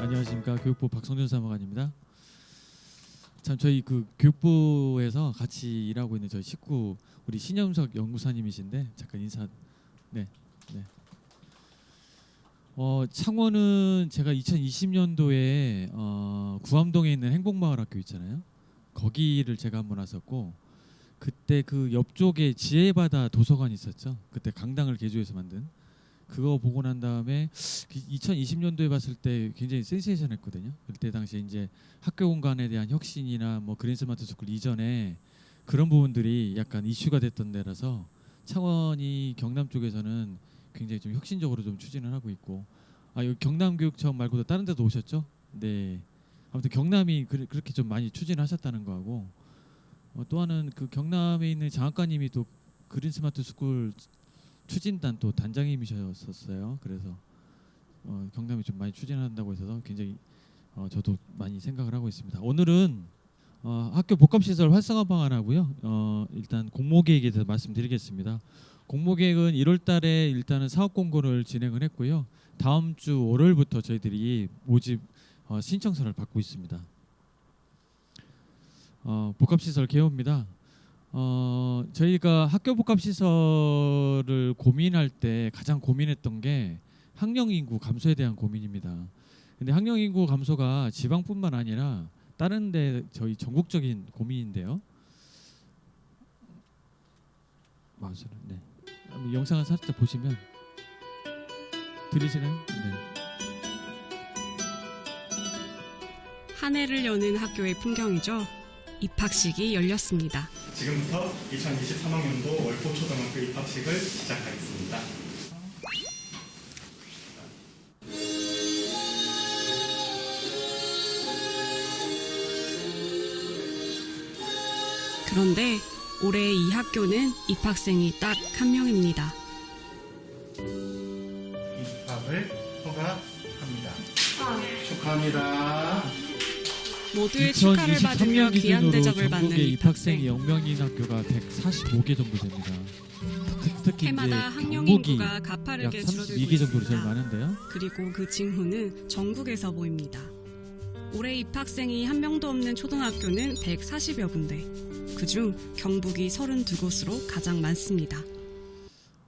안녕하십니까. 교육부 박성준 사무관입니다. 참 저희 그 교육부에서 같이 일하고 있는 저희 식구 우리 신영석 연구사님이신데 잠깐 인사. 네, 네. 창원은 제가 2020년도에 구암동에 있는 행복마을학교 있잖아요. 거기를 제가 한번 왔었고 그때 그 옆쪽에 지혜바다 도서관 있었죠. 그때 강당을 개조해서 만든 그거 보고 난 다음에 2020년도에 봤을 때 굉장히 센세이션했거든요. 그때 당시에 이제 학교 공간에 대한 혁신이나 뭐 그린 스마트 스쿨 이전에 그런 부분들이 약간 이슈가 됐던 데라서 창원이 경남 쪽에서는 굉장히 좀 혁신적으로 좀 추진을 하고 있고 여기 경남교육청 말고도 다른 데도 오셨죠? 네. 아무튼 경남이 그렇게 좀 많이 추진하셨다는 거하고 또 하나는 그 경남에 있는 장학관님이 또 그린 스마트 스쿨 추진단 또 단장님이셨었어요. 그래서 경남이 좀 많이 추진한다고 해서 굉장히 저도 많이 생각을 하고 있습니다. 오늘은 학교 복합시설 활성화 방안하고요. 일단 공모계획에 대해서 말씀드리겠습니다. 공모계획은 1월달에 일단은 사업 공고를 진행을 했고요. 다음 주 월요일부터 저희들이 모집 신청서를 받고 있습니다. 복합시설 개요입니다. 저희가 학교 복합시설을 고민할 때 가장 고민했던 게 학령 인구 감소에 대한 고민입니다. 근데 학령 인구 감소가 지방뿐만 아니라 다른 데 저희 전국적인 고민인데요. 마우스를 네. 영상을 살짝 보시면 들리시나요? 네. 한 해를 여는 학교의 풍경이죠. 입학식이 열렸습니다. 지금부터 2023학년도 월포초등학교 입학식을 시작하겠습니다. 그런데 올해 이 학교는 입학생이 딱 한 명입니다. 입학을 허가합니다. 축하합니다. 모두의 축하를 받으며 2023년 귀한 기준으로 대접을 받는 전국에 입학생이 입학생. 0명인 학교가 145개 정도 됩니다. 특히 해마다 이제 학령 경북이 인구가 약 가파르게 줄어들고 32개 정도로 제일 있습니다. 많은데요. 그리고 그 징후는 전국에서 보입니다. 올해 입학생이 한 명도 없는 초등학교는 140여 군데. 그중 경북이 32곳으로 가장 많습니다.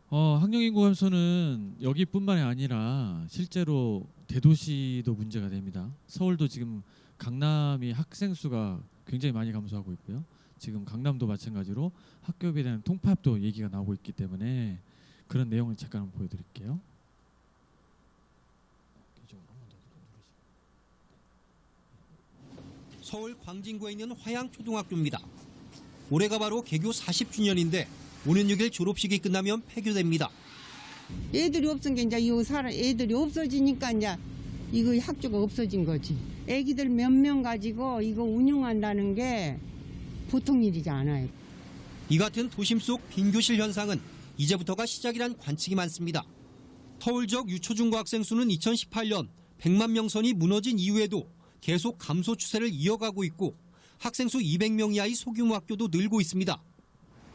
학령 인구 감소는 여기뿐만이 아니라 실제로 대도시도 문제가 됩니다. 서울도 지금 강남이 학생 수가 굉장히 많이 감소하고 있고요. 지금 강남도 마찬가지로 학교에 대한 통합도 얘기가 나오고 있기 때문에 그런 내용을 잠깐 한번 보여드릴게요. 서울 광진구에 있는 화양초등학교입니다. 올해가 바로 개교 40주년인데 오는 6일 졸업식이 끝나면 폐교됩니다. 애들이 없은 게 이제 애들이 없어지니까 이제 이거 학교가 없어진 거지. 애기들 몇 명 가지고 이거 운영한다는 게 보통 일이지 않아요. 이 같은 도심 속 빈교실 현상은 이제부터가 시작이란 관측이 많습니다. 터울 지역 유초중고 학생 수는 2018년 100만 명 선이 무너진 이후에도 계속 감소 추세를 이어가고 있고 학생 수 200명 이하의 소규모 학교도 늘고 있습니다.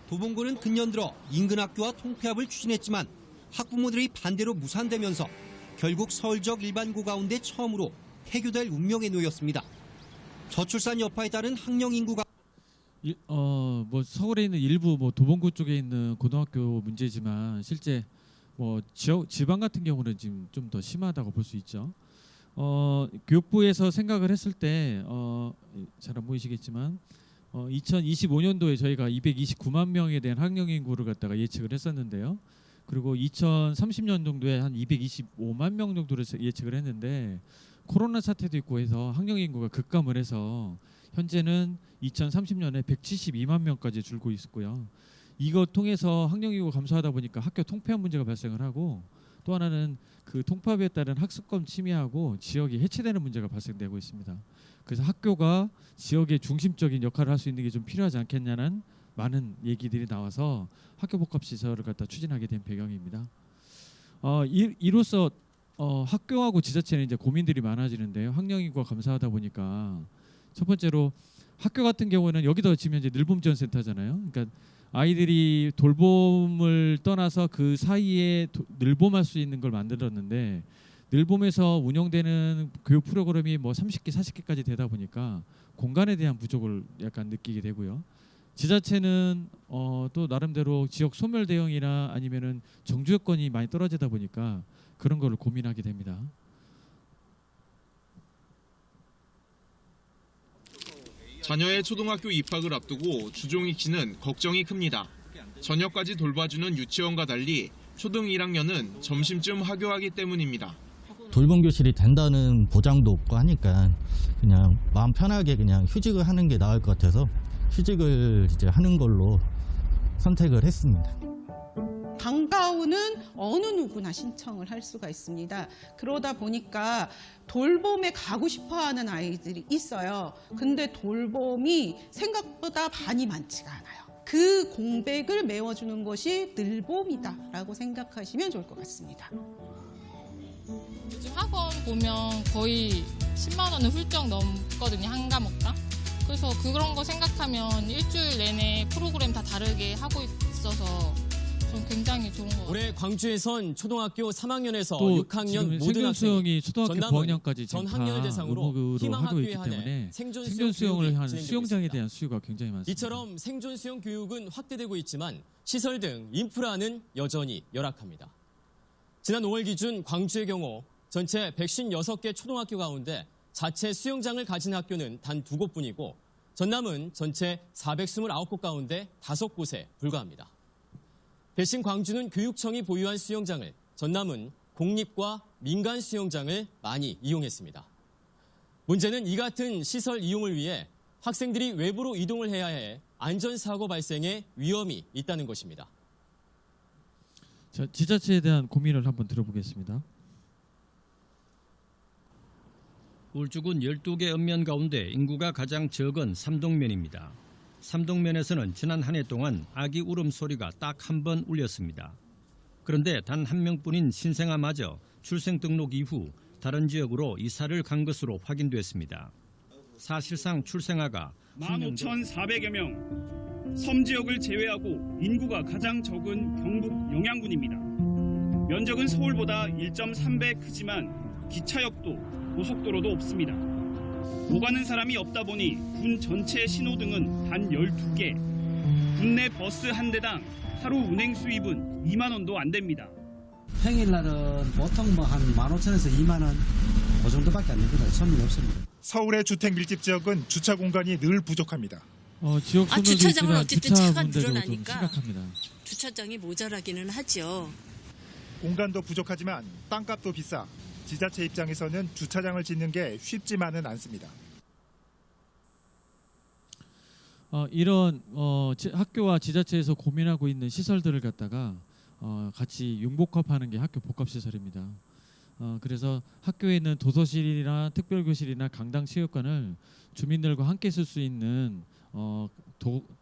도봉구는 근년 들어 인근 학교와 통폐합을 추진했지만 학부모들의 반대로 무산되면서 결국 서울 지역 일반고 가운데 처음으로 폐교될 운명에 놓였습니다. 저출산 여파에 따른 학령 인구가 뭐 서울에 있는 일부 뭐 도봉구 쪽에 있는 고등학교 문제지만 실제 뭐 지방 같은 경우는 지금 좀 더 심하다고 볼 수 있죠. 교육부에서 생각을 했을 때 잘 안 보이시겠지만 2025년도에 저희가 229만 명에 대한 학령 인구를 갖다가 예측을 했었는데요. 그리고 2030년 정도에 한 225만 명 정도를 예측을 했는데 코로나 사태도 있고 해서 학령 인구가 급감을 해서 현재는 2030년에 172만 명까지 줄고 있고요. 이거 통해서 학령 인구가 감소하다 보니까 학교 통폐합 문제가 발생을 하고 또 하나는 그 통폐합에 따른 학습권 침해하고 지역이 해체되는 문제가 발생되고 있습니다. 그래서 학교가 지역의 중심적인 역할을 할 수 있는 게 좀 필요하지 않겠냐는 많은 얘기들이 나와서 학교 복합 시설을 갖다 추진하게 된 배경입니다. 이로써 학교하고 지자체는 이제 고민들이 많아지는데요. 학령 인구가 감소하다 보니까 첫 번째로 학교 같은 경우는 여기도 지금 현재 늘봄지원센터잖아요. 그러니까 아이들이 돌봄을 떠나서 그 사이에 늘봄할 수 있는 걸 만들었는데 늘봄에서 운영되는 교육 프로그램이 뭐 30개, 40개까지 되다 보니까 공간에 대한 부족을 약간 느끼게 되고요. 지자체는 또 나름대로 지역 소멸 대응이나 아니면은 정주 여건이 많이 떨어지다 보니까 그런 거를 고민하게 됩니다. 자녀의 초등학교 입학을 앞두고 주종익 씨는 걱정이 큽니다. 저녁까지 돌봐주는 유치원과 달리 초등 1학년은 점심쯤 하교하기 때문입니다. 돌봄 교실이 된다는 보장도 없고 하니까 그냥 마음 편하게 그냥 휴직을 하는 게 나을 것 같아서 휴직을 이제 하는 걸로 선택을 했습니다. 방과후는 어느 누구나 신청을 할 수가 있습니다. 그러다 보니까 돌봄에 가고 싶어하는 아이들이 있어요. 근데 돌봄이 생각보다 반이 많지가 않아요. 그 공백을 메워주는 것이 늘봄이다라고 생각하시면 좋을 것 같습니다. 요즘 학원 보면 거의 10만 원은 훌쩍 넘거든요, 한 과목당. 그래서 그런 거 생각하면 일주일 내내 프로그램 다 다르게 하고 있어서 좀 굉장히 좋은 것 같아요. 올해 광주에선 초등학교 3학년에서 또 6학년 모든 생존 학생이 수영이 초등학교 전남은 9학년까지 전 지금 학년을 다 대상으로 의무로 희망 하고 있기 학교에 한해 때문에 생존 생존 수영을 교육이 하는 진행되고 수영장에 있습니다. 대한 수요가 굉장히 많습니다. 이처럼 생존 수영 교육은 확대되고 있지만 시설 등 인프라는 여전히 열악합니다. 지난 5월 기준 광주의 경우 전체 156개 초등학교 가운데 자체 수영장을 가진 학교는 단 2곳뿐이고 전남은 전체 429곳 가운데 5곳에 불과합니다. 대신 광주는 교육청이 보유한 수영장을, 전남은 공립과 민간 수영장을 많이 이용했습니다. 문제는 이 같은 시설 이용을 위해 학생들이 외부로 이동을 해야 해 안전사고 발생의 위험이 있다는 것입니다. 자, 지자체에 대한 고민을 한번 들어보겠습니다. 울주군 12개 읍면 가운데 인구가 가장 적은 삼동면입니다. 삼동면에서는 지난 한 해 동안 아기 울음소리가 딱 한 번 울렸습니다. 그런데 단 한 명뿐인 신생아마저 출생 등록 이후 다른 지역으로 이사를 간 것으로 확인됐습니다. 사실상 출생아가 15,400여 명, 섬 지역을 제외하고 인구가 가장 적은 경북 영양군입니다. 면적은 서울보다 1.3배 크지만 기차역도 고속도로도 없습니다. 오가는 사람이 없다 보니 군 전체 신호등은 단 12개, 군내 버스 한 대당 하루 운행 수입은 2만 원도 안 됩니다. 평일날은 보통 뭐 한 15,000원에서 2만 원 그 정도밖에 안 됩니다. 손님이 없습니다. 서울의 주택 밀집 지역은 주차 공간이 늘 부족합니다. 지역 소멸도 주차장은 있지만 어쨌든 주차 차가 문제도 좀 늘어나니까 심각합니다. 주차장이 모자라기는 하죠. 공간도 부족하지만 땅값도 비싸 지자체 입장에서는 주차장을 짓는 게 쉽지만은 않습니다. 이런 학교와 지자체에서 고민하고 있는 시설들을 갖다가 같이 융복합하는 게 학교 복합시설입니다. 그래서 학교에 있는 도서실이나 특별교실이나 강당 체육관을 주민들과 함께 쓸 수 있는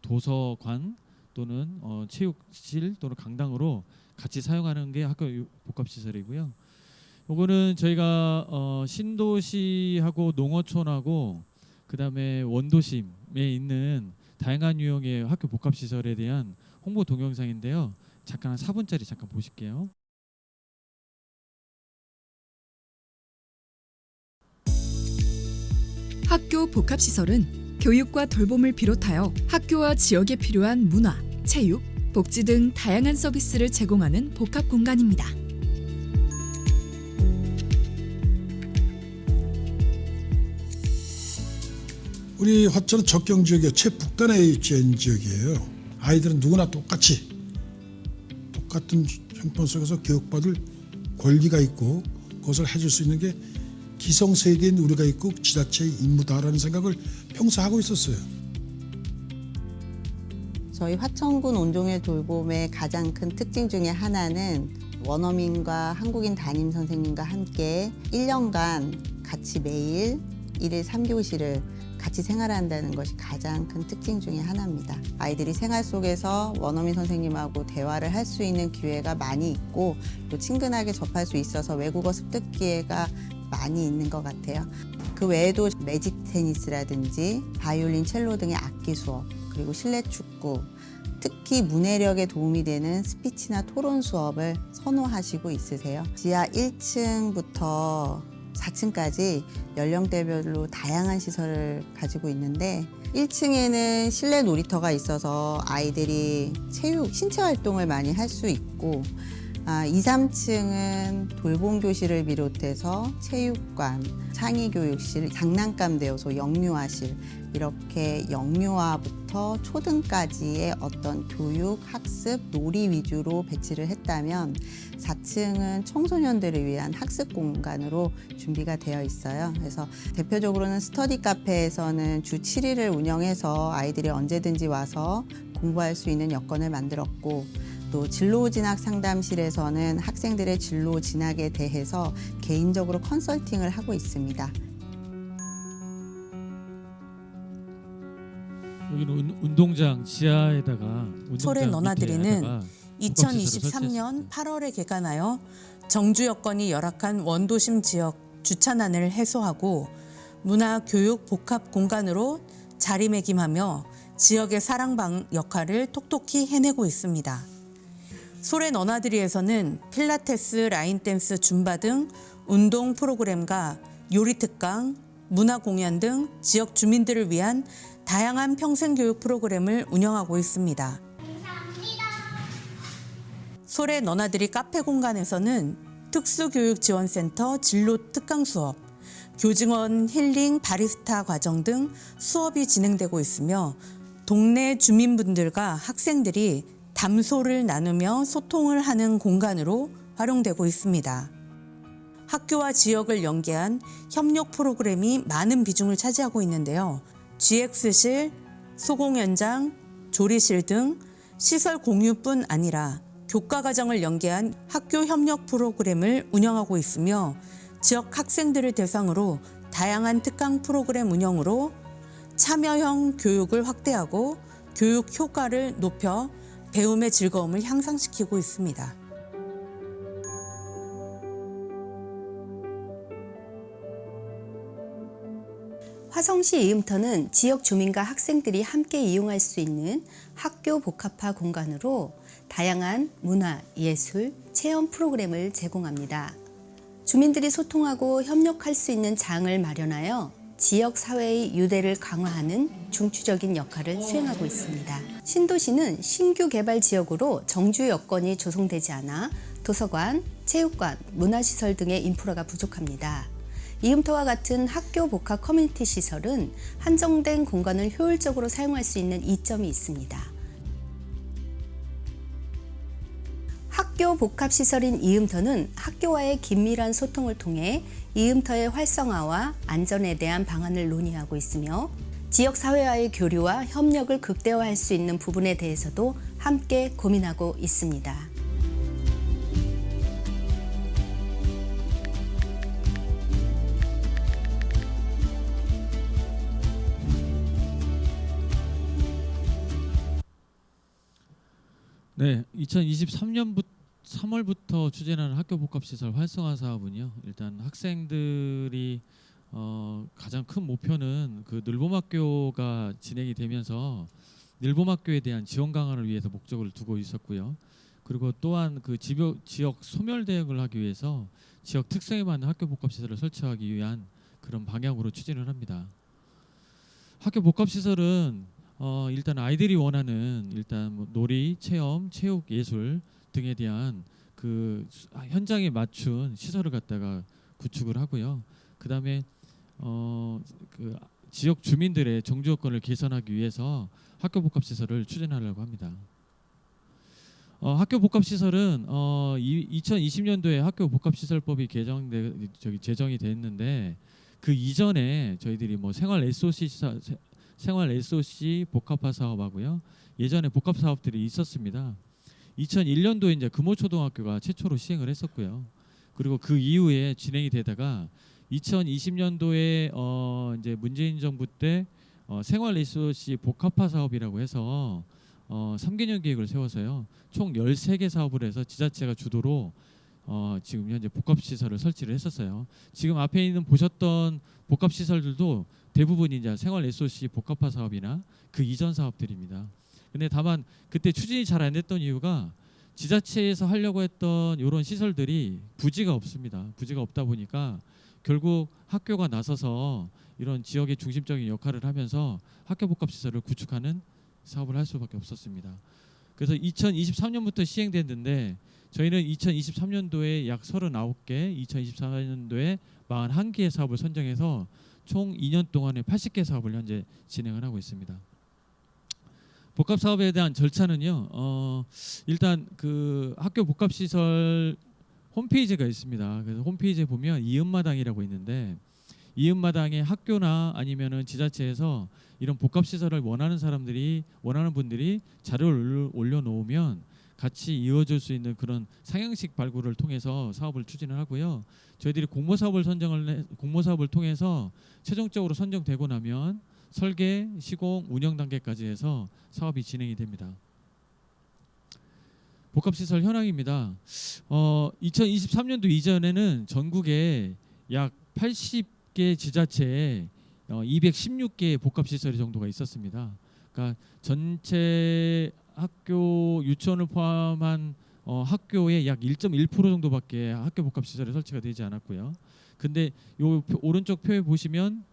도서관 또는 체육실 또는 강당으로 같이 사용하는 게 학교 복합시설이고요. 요거는 저희가 신도시하고 농어촌하고 그다음에 원도심에 있는 다양한 유형의 학교 복합시설에 대한 홍보 동영상인데요. 잠깐 한 4분짜리 잠깐 보실게요. 학교 복합시설은 교육과 돌봄을 비롯하여 학교와 지역에 필요한 문화, 체육, 복지 등 다양한 서비스를 제공하는 복합 공간입니다. 우리 화천은 적경 지역의 최북단에 위치한 지역이에요. 아이들은 누구나 똑같은 형편 속에서 교육받을 권리가 있고 그것을 해줄 수 있는 게 기성세대인 우리가 있고 지자체의 임무다라는 생각을 평소 하고 있었어요. 저희 화천군 온종일 돌봄의 가장 큰 특징 중에 하나는 원어민과 한국인 담임 선생님과 함께 1년간 같이 매일 1일 3교시를 같이 생활한다는 것이 가장 큰 특징 중에 하나입니다. 아이들이 생활 속에서 원어민 선생님하고 대화를 할 수 있는 기회가 많이 있고 또 친근하게 접할 수 있어서 외국어 습득 기회가 많이 있는 것 같아요. 그 외에도 매직 테니스라든지 바이올린, 첼로 등의 악기 수업, 그리고 실내 축구, 특히 문해력에 도움이 되는 스피치나 토론 수업을 선호하시고 있으세요. 지하 1층부터 4층까지 연령대별로 다양한 시설을 가지고 있는데 1층에는 실내 놀이터가 있어서 아이들이 체육, 신체 활동을 많이 할 수 있고 2, 3층은 돌봄 교실을 비롯해서 체육관, 창의교육실, 장난감 대여소, 영유아실 이렇게 영유아부터 초등까지의 어떤 교육, 학습, 놀이 위주로 배치를 했다면 4층은 청소년들을 위한 학습 공간으로 준비가 되어 있어요. 그래서 대표적으로는 스터디 카페에서는 주 7일을 운영해서 아이들이 언제든지 와서 공부할 수 있는 여건을 만들었고 또 진로 진학 상담실에서는 학생들의 진로 진학에 대해서 개인적으로 컨설팅을 하고 있습니다. 여기는 운동장 지하에다가 솔의 너나들이는 2023년 8월에 개관하여 정주 여건이 열악한 원도심 지역 주차난을 해소하고 문화, 교육, 복합 공간으로 자리매김하며 지역의 사랑방 역할을 톡톡히 해내고 있습니다. 솔의 너나들이에서는 필라테스, 라인댄스, 줌바 등 운동 프로그램과 요리 특강, 문화 공연 등 지역 주민들을 위한 다양한 평생교육 프로그램을 운영하고 있습니다. 솔의 너나들이 카페 공간에서는 특수교육지원센터 진로 특강 수업, 교직원 힐링 바리스타 과정 등 수업이 진행되고 있으며 동네 주민분들과 학생들이 담소를 나누며 소통을 하는 공간으로 활용되고 있습니다. 학교와 지역을 연계한 협력 프로그램이 많은 비중을 차지하고 있는데요. GX실, 소공 현장, 조리실 등 시설 공유뿐 아니라 교과 과정을 연계한 학교 협력 프로그램을 운영하고 있으며 지역 학생들을 대상으로 다양한 특강 프로그램 운영으로 참여형 교육을 확대하고 교육 효과를 높여 배움의 즐거움을 향상시키고 있습니다. 화성시 이음터는 지역 주민과 학생들이 함께 이용할 수 있는 학교 복합화 공간으로 다양한 문화, 예술, 체험 프로그램을 제공합니다. 주민들이 소통하고 협력할 수 있는 장을 마련하여 지역 사회의 유대를 강화하는 중추적인 역할을 수행하고 있습니다. 신도시는 신규 개발 지역으로 정주 여건이 조성되지 않아 도서관, 체육관, 문화시설 등의 인프라가 부족합니다. 이음터와 같은 학교 복합 커뮤니티 시설은 한정된 공간을 효율적으로 사용할 수 있는 이점이 있습니다. 학교 복합시설인 이음터는 학교와의 긴밀한 소통을 통해 이음터의 활성화와 안전에 대한 방안을 논의하고 있으며 지역사회와의 교류와 협력을 극대화할 수 있는 부분에 대해서도 함께 고민하고 있습니다. 네, 2023년부터 3월부터 추진하는 학교 복합시설 활성화 사업은요. 일단 학생들이 가장 큰 목표는 그 늘봄학교가 진행이 되면서 늘봄학교에 대한 지원 강화를 위해서 목적을 두고 있었고요. 그리고 또한 그 지역 소멸 대응을 하기 위해서 지역 특성에 맞는 학교 복합시설을 설치하기 위한 그런 방향으로 추진을 합니다. 학교 복합시설은 일단 아이들이 원하는 일단 뭐 놀이, 체험, 체육, 예술 등에 대한 그 현장에 맞춘 시설을 갖다가 구축을 하고요. 그다음에 그 지역 주민들의 정주 여건을 개선하기 위해서 학교 복합 시설을 추진하려고 합니다. 학교 복합 시설은 2020년도에 학교 복합 시설법이 제정이 됐는데 그 이전에 저희들이 뭐 생활 SOC 복합화 사업하고요. 예전에 복합 사업들이 있었습니다. 2001년도에 이제 금호초등학교가 최초로 시행을 했었고요. 그리고 그 이후에 진행이 되다가 2020년도에 이제 문재인 정부 때 생활 SOC 복합화 사업이라고 해서 3개년 계획을 세워서요. 총 13개 사업을 해서 지자체가 주도로 지금 현재 복합시설을 설치를 했었어요. 지금 앞에 있는 보셨던 복합시설들도 대부분 이제 생활 SOC 복합화 사업이나 그 이전 사업들입니다. 근데 다만 그때 추진이 잘 안 됐던 이유가 지자체에서 하려고 했던 이런 시설들이 부지가 없습니다. 부지가 없다 보니까 결국 학교가 나서서 이런 지역의 중심적인 역할을 하면서 학교 복합 시설을 구축하는 사업을 할 수밖에 없었습니다. 그래서 2023년부터 시행됐는데 저희는 2023년도에 약 39개, 2024년도에 41개의 사업을 선정해서 총 2년 동안에 80개 사업을 현재 진행을 하고 있습니다. 복합 사업에 대한 절차는요. 일단 그 학교 복합 시설 홈페이지가 있습니다. 그래서 홈페이지에 보면 이음마당이라고 있는데 이음마당에 학교나 아니면은 지자체에서 이런 복합 시설을 원하는 분들이 자료를 올려놓으면 같이 이어질 수 있는 그런 상향식 발굴을 통해서 사업을 추진을 하고요. 저희들이 공모 사업을 통해서 최종적으로 선정되고 나면 설계, 시공, 운영 단계까지 해서 사업이 진행이 됩니다. 복합시설 현황입니다. 2023년도 이전에는 전국에 약 80개 지자체에 216개의 복합시설 정도가 있었습니다. 그러니까 전체 학교 유치원을 포함한 학교의 약 1.1% 정도밖에 학교 복합시설에 설치가 되지 않았고요. 근데 요 오른쪽 표에 보시면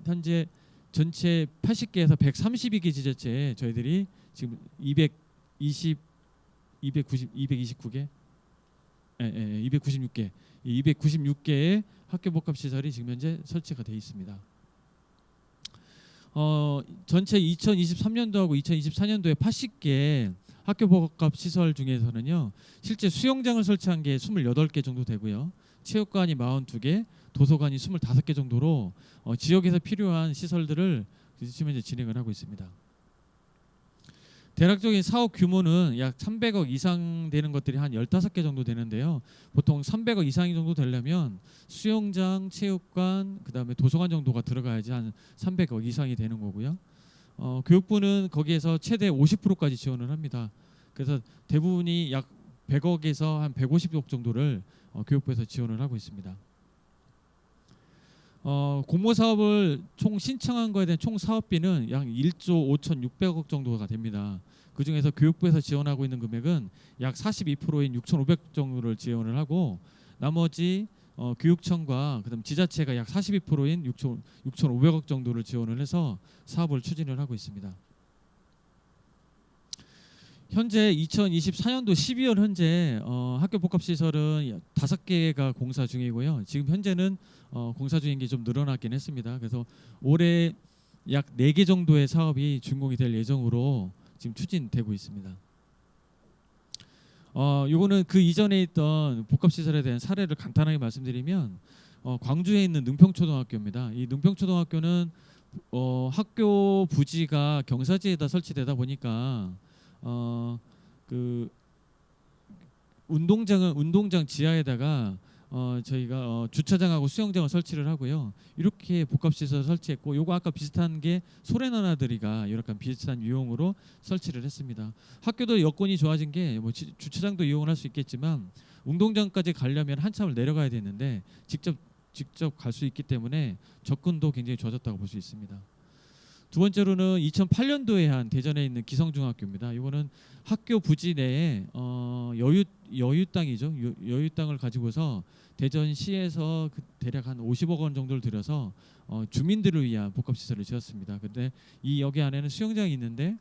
현재 전체 80개에서 132개 지자체에 저희들이 지금 296개, 296개의 학교 복합 시설이 지금 현재 설치가 되어 있습니다. 전체 2023년도하고 2024년도에 80개 학교 복합 시설 중에서는요. 실제 수영장을 설치한 게 28개 정도 되고요. 체육관이 42개, 도서관이 25개 정도로 지역에서 필요한 시설들을 지금 현재 진행을 하고 있습니다. 대략적인 사업 규모는 약 300억 이상 되는 것들이 한 15개 정도 되는데요. 보통 300억 이상 정도 되려면 수영장, 체육관, 그다음에 도서관 정도가 들어가야지 한 300억 이상이 되는 거고요. 교육부는 거기에서 최대 50%까지 지원을 합니다. 그래서 대부분이 약 100억에서 한 150억 정도를 교육부에서 지원을 하고 있습니다. 공모 사업을 총 신청한 거에 대한 총 사업비는 약 1조 5,600억 정도가 됩니다. 그 중에서 교육부에서 지원하고 있는 금액은 약 42%인 6,500억 정도를 지원을 하고 나머지 교육청과 그다음 지자체가 약 42%인 6,500억 정도를 지원을 해서 사업을 추진을 하고 있습니다. 현재 2024년도 12월 현재 학교 복합시설은 5개가 공사 중이고요. 지금 현재는 공사 중인 게 좀 늘어나긴 했습니다. 그래서 올해 약 4개 정도의 사업이 준공이 될 예정으로 지금 추진되고 있습니다. 요거는 그 이전에 있던 복합시설에 대한 사례를 간단하게 말씀드리면 광주에 있는 능평초등학교입니다. 이 능평초등학교는 학교 부지가 경사지에다 설치되다 보니까 그 운동장 지하에다가 저희가 주차장하고 수영장을 설치를 하고요. 이렇게 복합시설 설치했고, 요거 아까 비슷한 게 소래너나들이가 약간 비슷한 유형으로 설치를 했습니다. 학교도 여건이 좋아진 게 뭐 주차장도 이용을 할 수 있겠지만 운동장까지 가려면 한참을 내려가야 되는데 직접 갈 수 있기 때문에 접근도 굉장히 좋아졌다고 볼 수 있습니다. 두 번째로는 2008년도에 한 대전에 있는 기성중학교입니다. 이거는 학교 부지 내에 여유 땅이죠. 여유 땅을 가지고서 대전시에서 대략 한 50억 원 정도를 들여서 주민들을 위한 복합시설을 지었습니다. 근데 여기 안에는 수영장이 있는데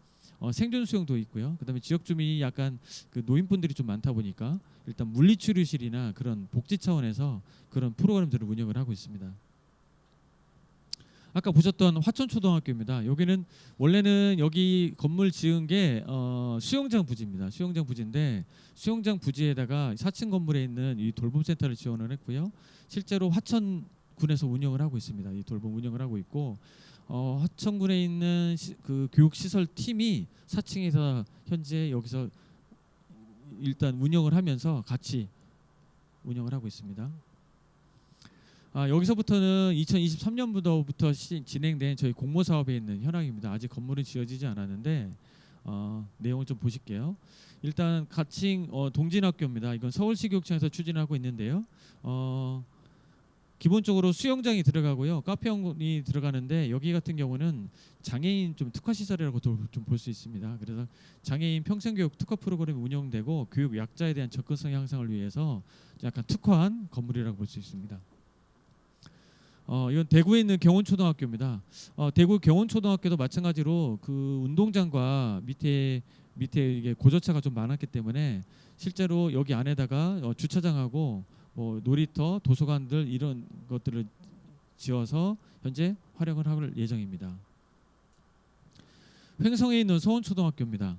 생존 수영도 있고요. 그다음에 지역 주민이 약간 그 노인분들이 좀 많다 보니까 일단 물리치료실이나 그런 복지 차원에서 그런 프로그램들을 운영을 하고 있습니다. 아까 보셨던 화천초등학교입니다. 여기는 원래는 여기 건물 지은 게 수영장 부지입니다. 수영장 부지인데 수영장 부지에다가 4층 건물에 있는 이 돌봄센터를 지원을 했고요. 실제로 화천군에서 운영을 하고 있습니다. 이 돌봄 운영을 하고 있고 화천군에 있는 그 교육시설 팀이 4층에서 현재 여기서 일단 운영을 하면서 같이 운영을 하고 있습니다. 여기서부터는 2023년부터 진행된 저희 공모 사업에 있는 현황입니다. 아직 건물은 지어지지 않았는데 내용을 좀 보실게요. 일단 가칭 동진학교입니다. 이건 서울시 교육청에서 추진하고 있는데요. 기본적으로 수영장이 들어가고요, 카페형이 들어가는데 여기 같은 경우는 장애인 좀 특화 시설이라고 좀 볼 수 있습니다. 그래서 장애인 평생교육 특화 프로그램이 운영되고 교육 약자에 대한 접근성 향상을 위해서 약간 특화한 건물이라고 볼 수 있습니다. 이건 대구에 있는 경원초등학교입니다. 대구 경원초등학교도 마찬가지로 그 운동장과 밑에 이게 고저차가 좀 많았기 때문에 실제로 여기 안에다가 주차장하고 뭐 놀이터, 도서관들 이런 것들을 지어서 현재 활용을 할 예정입니다. 횡성에 있는 서원초등학교입니다.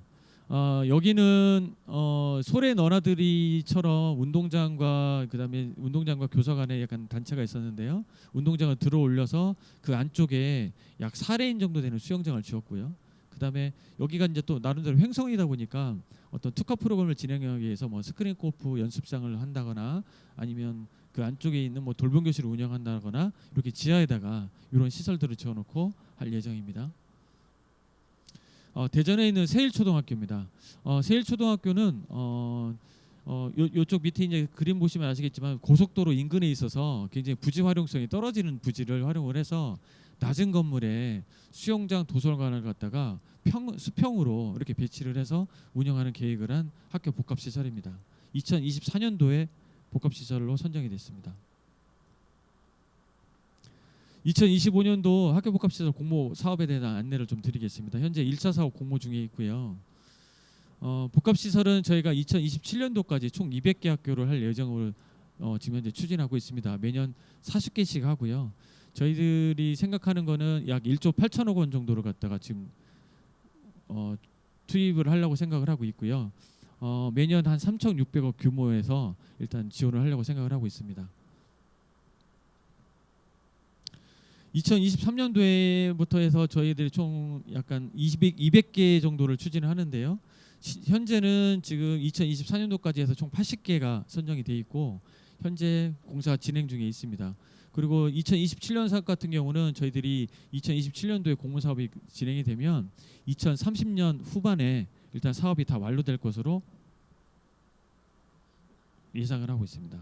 여기는 소래 너나들이처럼 운동장과 그다음에 운동장과 교사관에 약간 단체가 있었는데요. 운동장을 들어 올려서 그 안쪽에 약 4레인 정도 되는 수영장을 지었고요. 그다음에 여기가 이제 또 나름대로 횡성이다 보니까 어떤 특화 프로그램을 진행하기 위해서 뭐 스크린 골프 연습장을 한다거나 아니면 그 안쪽에 있는 뭐 돌봄 교실을 운영한다거나 이렇게 지하에다가 이런 시설들을 지어놓고 할 예정입니다. 대전에 있는 세일초등학교입니다. 세일초등학교는 요쪽 밑에 이제 그림 보시면 아시겠지만 고속도로 인근에 있어서 굉장히 부지 활용성이 떨어지는 부지를 활용을 해서 낮은 건물에 수영장, 도서관을 갖다가 수평으로 이렇게 배치를 해서 운영하는 계획을 한 학교 복합시설입니다. 2024년도에 복합시설로 선정이 됐습니다. 2025년도 학교 복합시설 공모 사업에 대한 안내를 좀 드리겠습니다. 현재 1차 사업 공모 중에 있고요. 복합시설은 저희가 2027년도까지 총 200개 학교를 할 예정으로 지금 현재 추진하고 있습니다. 매년 40개씩 하고요. 저희들이 생각하는 거는 약 1조 8천억 원 정도를 갖다가 지금 투입을 하려고 생각을 하고 있고요. 매년 한 3,600억 규모에서 일단 지원을 하려고 생각을 하고 있습니다. 2023년도에부터 해서 저희들이 총 약간 200개 정도를 추진을 하는데요. 현재는 지금 2024년도까지 해서 총 80개가 선정이 돼 있고 현재 공사 진행 중에 있습니다. 그리고 2027년 사업 같은 경우는 저희들이 2027년도에 공모 사업이 진행이 되면 2030년 후반에 일단 사업이 다 완료될 것으로 예상을 하고 있습니다.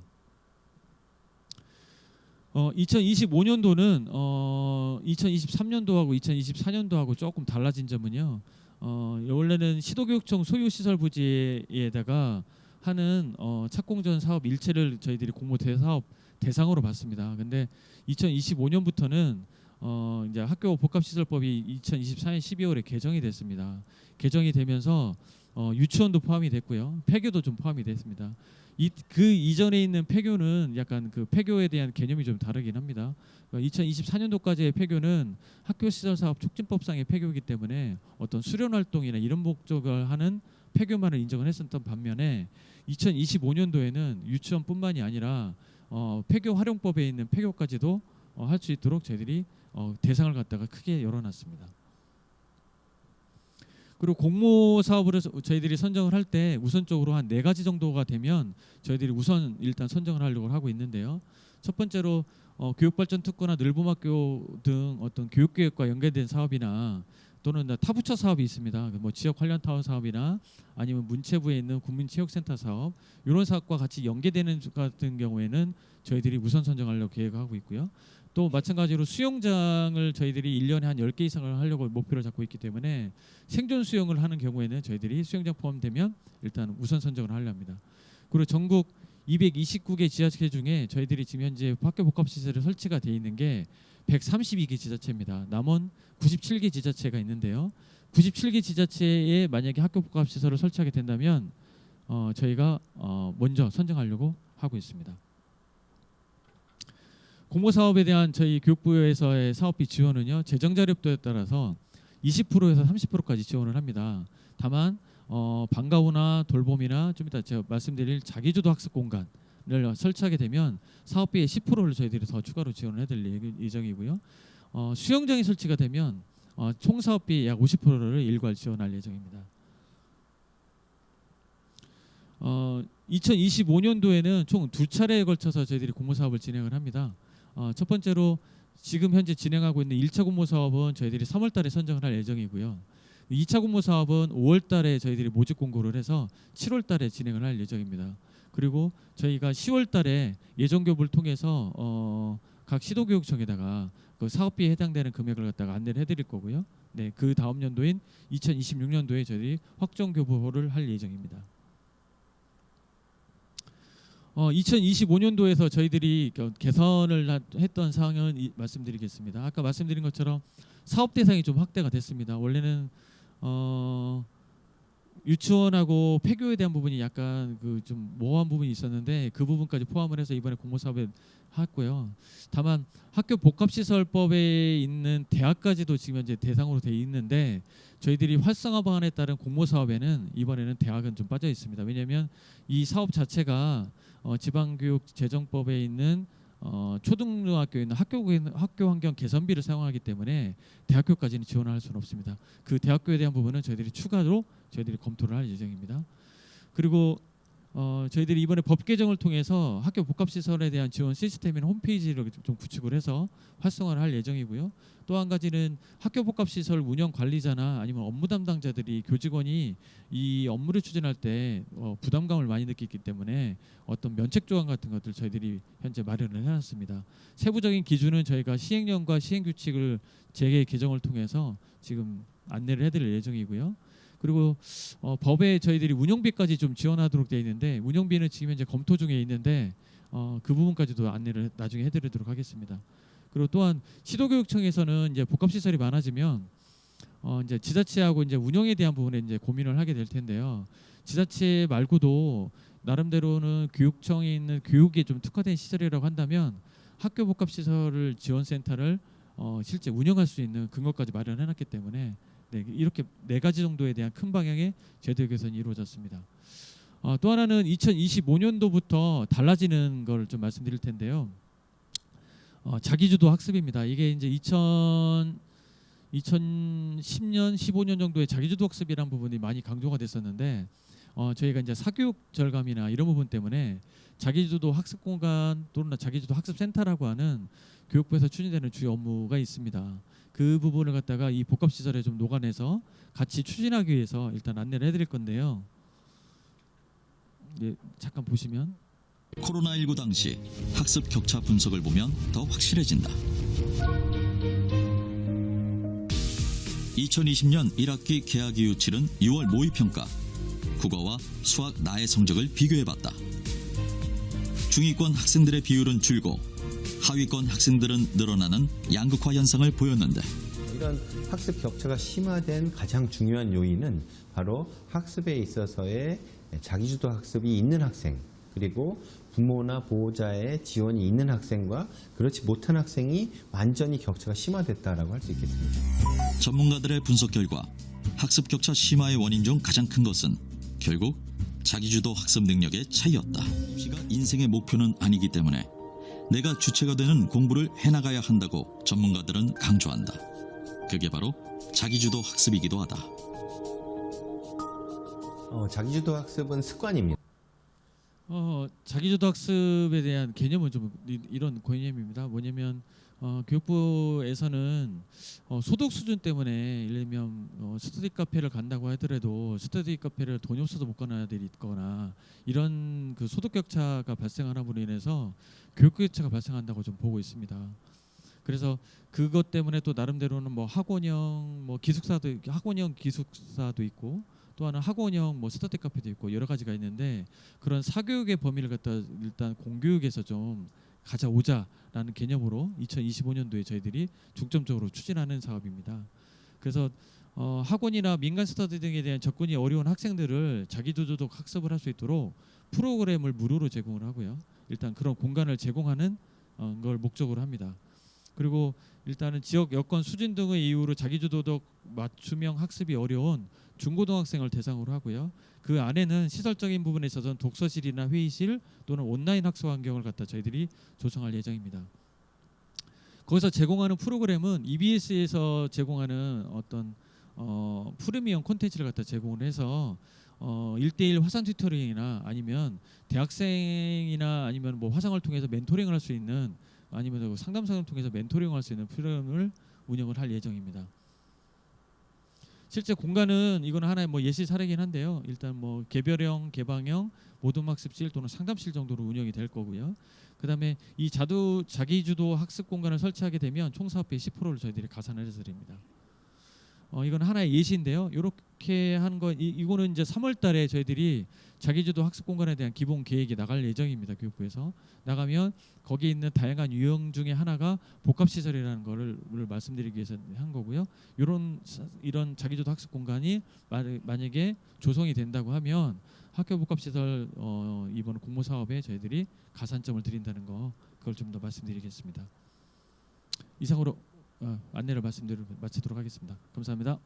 2025년도는 2023년도하고 2024년도하고 조금 달라진 점은요. 원래는 시도교육청 소유시설 부지에다가 하는 착공전 사업 일체를 저희들이 공모 대사업 대상으로 봤습니다. 근데 2025년부터는 이제 학교 복합시설법이 2024년 12월에 개정이 됐습니다. 개정이 되면서 유치원도 포함이 됐고요. 폐교도 좀 포함이 됐습니다. 그 이전에 있는 폐교는 약간 그 폐교에 대한 개념이 좀 다르긴 합니다. 2024년도까지의 폐교는 학교시설사업 촉진법상의 폐교이기 때문에 어떤 수련 활동이나 이런 목적을 하는 폐교만을 인정을 했었던 반면에 2025년도에는 유치원뿐만이 아니라 폐교 활용법에 있는 폐교까지도 할 수 있도록 저희들이 대상을 갖다가 크게 열어놨습니다. 그리고 공모 사업을 저희들이 선정을 할 때 우선적으로 한 4가지 정도가 되면 저희들이 우선 일단 선정을 하려고 하고 있는데요. 첫 번째로 교육발전특구나 늘봄학교 등 어떤 교육계획과 연계된 사업이나 또는 타부처 사업이 있습니다. 뭐 지역 관련 타워 사업이나 아니면 문체부에 있는 국민체육센터 사업 이런 사업과 같이 연계되는 같은 경우에는 저희들이 우선 선정하려고 계획하고 있고요. 또 마찬가지로 수영장을 저희들이 1년에 한 10개 이상을 하려고 목표를 잡고 있기 때문에 생존 수영을 하는 경우에는 저희들이 수영장 포함되면 일단 우선 선정을 하려 합니다. 그리고 전국 229개 지자체 중에 저희들이 지금 현재 학교 복합시설이 설치가 되어 있는 게 132개 지자체입니다. 남은 97개 지자체가 있는데요. 97개 지자체에 만약에 학교 복합시설을 설치하게 된다면 저희가 먼저 선정하려고 하고 있습니다. 공모 사업에 대한 저희 교육부에서의 사업비 지원은요. 재정 자립도에 따라서 20%에서 30%까지 지원을 합니다. 다만 방과후나 돌봄이나 좀 이따 제가 말씀드릴 자기주도 학습 공간을 설치하게 되면 사업비의 10%를 저희들이 더 추가로 지원을 해드릴 예정이고요. 수영장이 설치가 되면 총 사업비 약 50%를 일괄 지원할 예정입니다. 2025년도에는 총 2차례에 걸쳐서 저희들이 공모 사업을 진행을 합니다. 첫 번째로 지금 현재 진행하고 있는 1차 공모 사업은 저희들이 3월 달에 선정을 할 예정이고요. 2차 공모 사업은 5월 달에 저희들이 모집 공고를 해서 7월 달에 진행을 할 예정입니다. 그리고 저희가 10월 달에 예정 교부를 통해서 각 시도교육청에다가 그 사업비에 해당되는 금액을 갖다가 안내를 해드릴 거고요. 네, 그 다음 연도인 2026년도에 저희들이 확정 교부를 할 예정입니다. 2025년도에서 저희들이 개선을 했던 사항은 말씀드리겠습니다. 아까 말씀드린 것처럼 사업 대상이 좀 확대가 됐습니다. 원래는 유치원하고 폐교에 대한 부분이 약간 그 좀 모호한 부분이 있었는데 그 부분까지 포함을 해서 이번에 공모 사업에 했고요. 다만 학교 복합시설법에 있는 대학까지도 지금 현재 대상으로 돼 있는데 저희들이 활성화 방안에 따른 공모 사업에는 이번에는 대학은 좀 빠져 있습니다. 왜냐하면 이 사업 자체가 지방교육재정법에 있는 초등학교에 있는 학교 환경 개선비를 사용하기 때문에 대학교까지는 지원을 할 수는 없습니다. 그 대학교에 대한 부분은 저희들이 추가로 저희들이 검토를 할 예정입니다. 그리고 저희들이 이번에 법 개정을 통해서 학교 복합시설에 대한 지원 시스템이나 홈페이지를 좀 구축을 해서 활성화를 할 예정이고요. 또 한 가지는 학교 복합시설 운영 관리자나 아니면 업무 담당자들이 교직원이 이 업무를 추진할 때 부담감을 많이 느끼기 때문에 어떤 면책 조항 같은 것들 저희들이 현재 마련을 해놨습니다. 세부적인 기준은 저희가 시행령과 시행규칙을 재개 개정을 통해서 지금 안내를 해드릴 예정이고요. 그리고 법에 저희들이 운영비까지 좀 지원하도록 되어 있는데 운영비는 지금 현재 검토 중에 있는데 그 부분까지도 안내를 나중에 해드리도록 하겠습니다. 그리고 또한 시도교육청에서는 이제 복합시설이 많아지면 이제 지자체하고 이제 운영에 대한 부분에 이제 고민을 하게 될 텐데요. 지자체 말고도 나름대로는 교육청에 있는 교육에 좀 특화된 시설이라고 한다면 학교 복합시설을 지원센터를 실제 운영할 수 있는 근거까지 마련해놨기 때문에 네, 이렇게 4가지 정도에 대한 큰 방향의 제도 개선이 이루어졌습니다. 또 하나는 2025년도부터 달라지는 걸 좀 말씀드릴 텐데요. 자기주도 학습입니다. 이게 이제 2010년, 15년 정도에 자기주도 학습이라는 부분이 많이 강조가 됐었는데 저희가 이제 사교육 절감이나 이런 부분 때문에 자기주도 학습 공간 또는 자기주도 학습 센터라고 하는 교육부에서 추진되는 주요 업무가 있습니다. 그 부분을 갖다가 이 복합시설에 좀 녹아내서 같이 추진하기 위해서 일단 안내를 해드릴 건데요. 네, 잠깐 보시면 코로나19 당시 학습 격차 분석을 보면 더 확실해진다. 2020년 1학기 개학이후 치른 6월 모의평가. 국어와 수학 나의 성적을 비교해봤다. 중위권 학생들의 비율은 줄고 하위권 학생들은 늘어나는 양극화 현상을 보였는데 이런 학습 격차가 심화된 가장 중요한 요인은 바로 학습에 있어서의 자기주도 학습이 있는 학생 그리고 부모나 보호자의 지원이 있는 학생과 그렇지 못한 학생이 완전히 격차가 심화됐다라고 할 수 있겠습니다. 전문가들의 분석 결과 학습 격차 심화의 원인 중 가장 큰 것은 결국 자기주도 학습 능력의 차이였다. 입시가 인생의 목표는 아니기 때문에 내가 주체가 되는 공부를 해나가야 한다고 전문가들은 강조한다. 그게 바로 자기주도 학습이기도 하다. 자기주도 학습은 습관입니다. 자기주도 학습에 대한 개념은 좀 이런 개념입니다. 뭐냐면 교육부에서는 소득 수준 때문에 예를 들면 스터디 카페를 간다고 하더라도 스터디 카페를 돈이 없어서 못 가는 아이들이 있거나 이런 그 소득 격차가 발생하는 으로 인해서 교육 격차가 발생한다고 좀 보고 있습니다. 그래서 그것 때문에 또 나름대로는 뭐 학원형 뭐 기숙사도 학원형 기숙사도 있고 또 하나 학원형 뭐 스터디 카페도 있고 여러 가지가 있는데 그런 사교육의 범위를 갖다 일단 공교육에서 좀 가져오자라는 개념으로 2025년도에 저희들이 중점적으로 추진하는 사업입니다. 그래서 학원이나 민간 스터디 등에 대한 접근이 어려운 학생들을 자기주도 학습을 할 수 있도록 프로그램을 무료로 제공을 하고요. 일단 그런 공간을 제공하는 걸 목적으로 합니다. 그리고 일단은 지역 여건 수준 등의 이유로 자기주도적 맞춤형 학습이 어려운 중고등학생을 대상으로 하고요. 그 안에는 시설적인 부분에 있어서는 독서실이나 회의실 또는 온라인 학습 환경을 갖다 저희들이 조성할 예정입니다. 거기서 제공하는 프로그램은 EBS에서 제공하는 어떤 프리미엄 콘텐츠를 갖다 제공을 해서 1대1 화상 튜터링이나 아니면 대학생이나 아니면 뭐 화상을 통해서 멘토링을 할 수 있는 아니면 상담사를 통해서 멘토링을 할 수 있는 프로그램을 운영을 할 예정입니다. 실제 공간은 이거는 하나의 뭐 예시 사례긴 한데요. 일단 뭐 개별형, 개방형, 모둠학습실 또는 상담실 정도로 운영이 될 거고요. 그다음에 이 자기주도 학습 공간을 설치하게 되면 총 사업비의 10%를 저희들이 가산을 해서 드립니다. 이건 하나의 예시인데요. 이렇게 한 거 이거는 이제 3월달에 저희들이 자기주도 학습 공간에 대한 기본 계획이 나갈 예정입니다. 교육부에서 나가면 거기에 있는 다양한 유형 중에 하나가 복합시설이라는 거를 말씀드리기 위해서 한 거고요. 이런 자기주도 학습 공간이 만약에 조성이 된다고 하면 학교 복합시설 이번 공모 사업에 저희들이 가산점을 드린다는 거 그걸 좀 더 말씀드리겠습니다. 이상으로 안내를 마치도록 하겠습니다. 감사합니다.